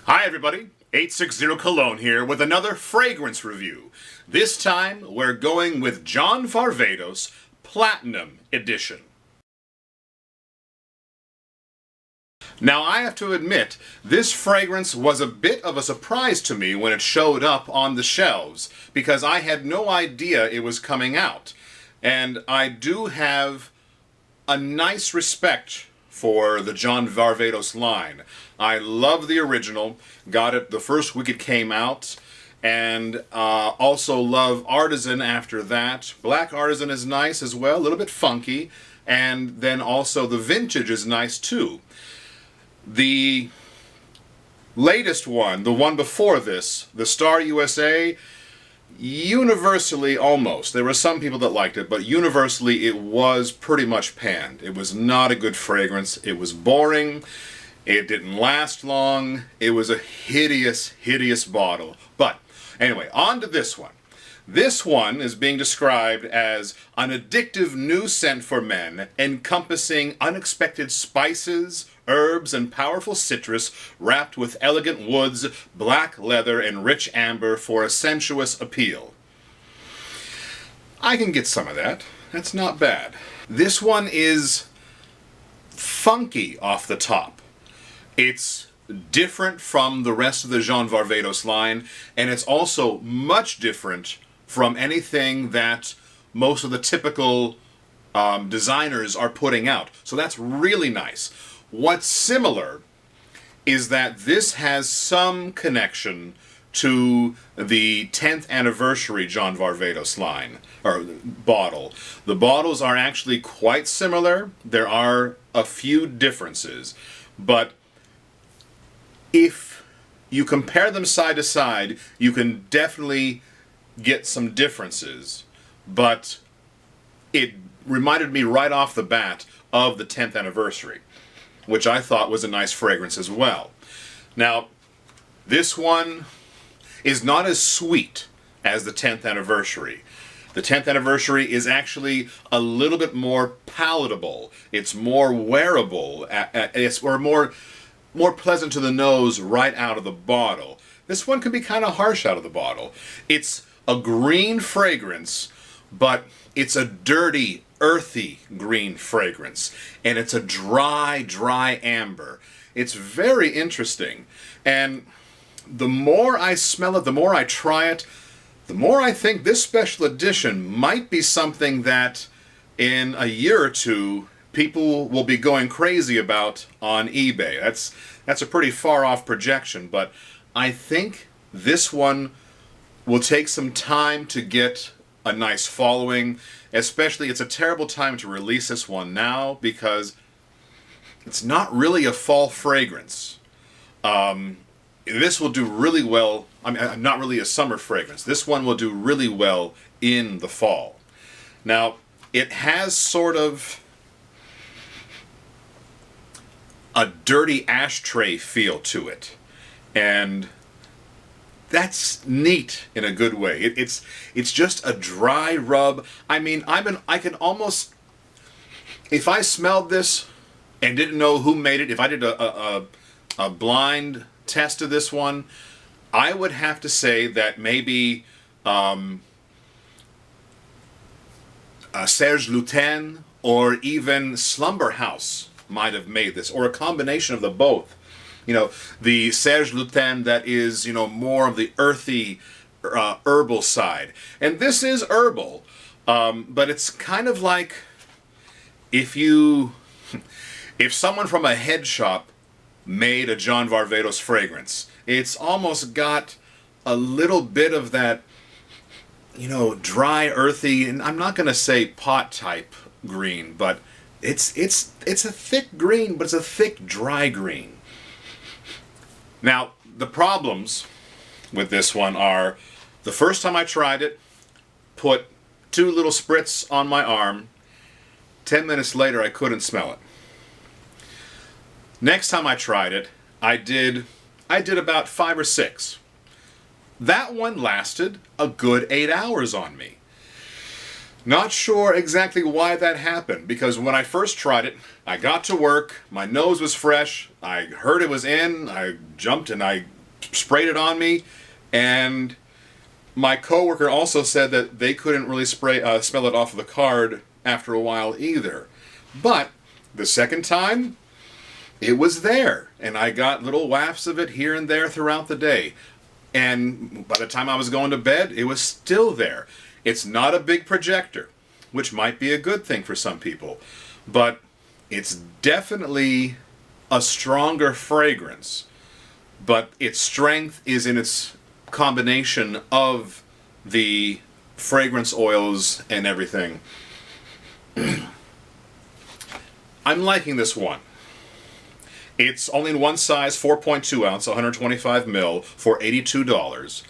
Hi everybody, 860 Cologne here with another fragrance review. This time we're going with John Varvatos Platinum Edition. Now I have to admit, this fragrance was a bit of a surprise to me when it showed up on the shelves, because I had no idea it was coming out. And I do have a nice respect for the John Varvatos line. I love the original, got it the first week it came out, and also love Artisan after that. Black Artisan is nice as well, a little bit funky, and then also the Vintage is nice too. The latest one, the one before this, the Star USA, universally almost. There were some people that liked it, but universally it was pretty much panned. It was not a good fragrance. It was boring. It didn't last long. It was a hideous, hideous bottle. But anyway, on to this one. This one is being described as an addictive new scent for men, encompassing unexpected spices, herbs, and powerful citrus, wrapped with elegant woods, black leather, and rich amber for a sensuous appeal. I can get some of that. That's not bad. This one is funky off the top. It's different from the rest of the John Varvatos line, and it's also much different from anything that most of the typical designers are putting out. So that's really nice. What's similar is that this has some connection to the 10th anniversary John Varvatos line, or bottle. The bottles are actually quite similar. There are a few differences, but if you compare them side to side, you can definitely get some differences, but it reminded me right off the bat of the 10th anniversary, which I thought was a nice fragrance as well. Now, this one is not as sweet as the 10th anniversary. The 10th anniversary is actually a little bit more palatable. It's more wearable. It's more pleasant to the nose right out of the bottle. This one can be kind of harsh out of the bottle. It's a green fragrance, but it's a dirty, earthy green fragrance. And it's a dry, dry amber. It's very interesting. And the more I smell it, the more I try it, the more I think this special edition might be something that in a year or two people will be going crazy about on eBay. That's a pretty far off projection, but I think this one will take some time to get a nice following. Especially, it's a terrible time to release this one now because it's not really a fall fragrance. This will do really well. I mean, not really a summer fragrance. This one will do really well in the fall. Now, it has sort of a dirty ashtray feel to it, and that's neat in a good way. It's just a dry rub. I mean, I can almost, if I smelled this and didn't know who made it, if I did a blind test of this one, I would have to say that maybe Serge Lutens or even Slumber House might have made this, or a combination of the both. You know, the Serge Lutens that is, you know, more of the earthy, herbal side. And this is herbal, but it's kind of like if someone from a head shop made a John Varvatos fragrance. It's almost got a little bit of that, you know, dry, earthy, and I'm not going to say pot type green, but it's a thick green, but it's a thick, dry green. Now, the problems with this one are, the first time I tried it, put 2 little spritz on my arm. 10 minutes later, I couldn't smell it. Next time I tried it, I did about 5 or 6. That one lasted a good 8 hours on me. Not sure exactly why that happened, because when I first tried it, I got to work, my nose was fresh, I heard it was in, I jumped and I sprayed it on me, and my coworker also said that they couldn't really smell it off of the card after a while either. But the second time, it was there, and I got little wafts of it here and there throughout the day. And by the time I was going to bed, it was still there. It's not a big projector, which might be a good thing for some people, but it's definitely a stronger fragrance. But its strength is in its combination of the fragrance oils and everything. I'm liking this one. It's only in one size, 4.2 ounce, 125 ml, for $82.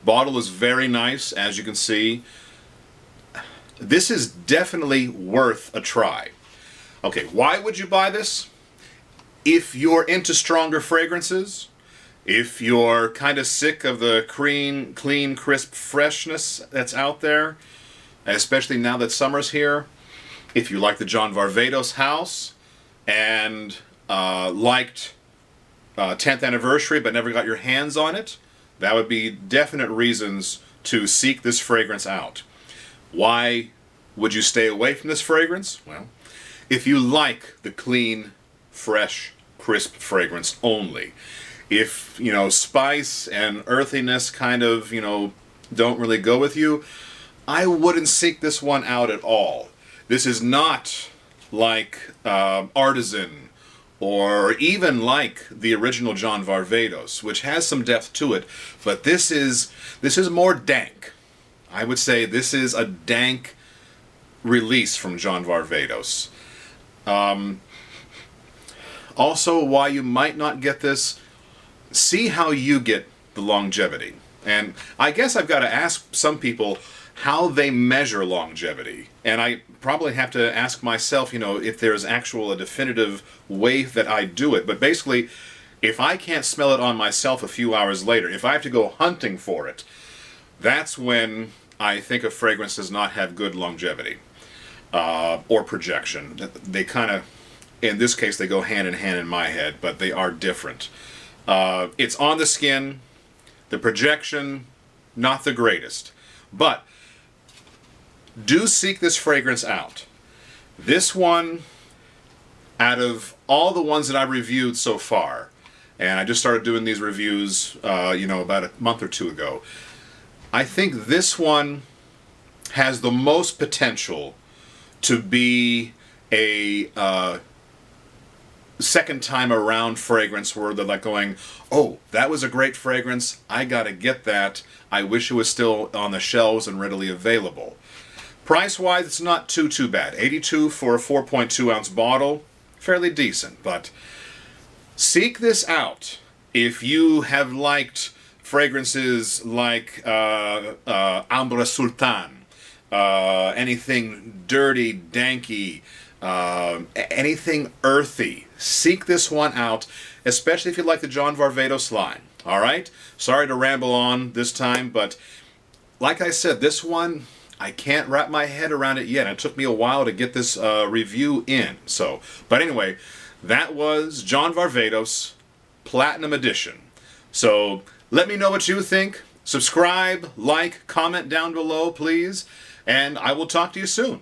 Bottle is very nice, as you can see. This is definitely worth a try. Okay, why would you buy this? If you're into stronger fragrances, if you're kind of sick of the clean, crisp freshness that's out there, especially now that summer's here, if you like the John Varvatos house and liked 10th anniversary but never got your hands on it, that would be definite reasons to seek this fragrance out. Why would you stay away from this fragrance? Well, if you like the clean, fresh, crisp fragrance only. If, spice and earthiness kind of, don't really go with you, I wouldn't seek this one out at all. This is not like Artisan, or even like the original John Varvatos, which has some depth to it, but this is more dank. I would say this is a dank release from John Varvatos. Also, why you might not get this, see how you get the longevity. And I guess I've got to ask some people how they measure longevity. And I probably have to ask myself, if there's a definitive way that I do it. But basically, if I can't smell it on myself a few hours later, if I have to go hunting for it, that's when I think a fragrance does not have good longevity or projection. They kind of, in this case, they go hand in hand in my head, but they are different. It's on the skin. The projection, not the greatest. But do seek this fragrance out. This one, out of all the ones that I've reviewed so far, and I just started doing these reviews, about a month or two ago, I think this one has the most potential to be a second time around fragrance where they're like going, oh, that was a great fragrance, I gotta get that, I wish it was still on the shelves and readily available. Price-wise, it's not too bad. $82 for a 4.2 ounce bottle, fairly decent, but seek this out if you have liked fragrances like Ambre Sultan, anything dirty, danky, anything earthy. Seek this one out, especially if you like the John Varvatos line. All right? Sorry to ramble on this time, but like I said, this one, I can't wrap my head around it yet. It took me a while to get this review in. But anyway, that was John Varvatos Platinum Edition. So let me know what you think. Subscribe, like, comment down below, please, and I will talk to you soon.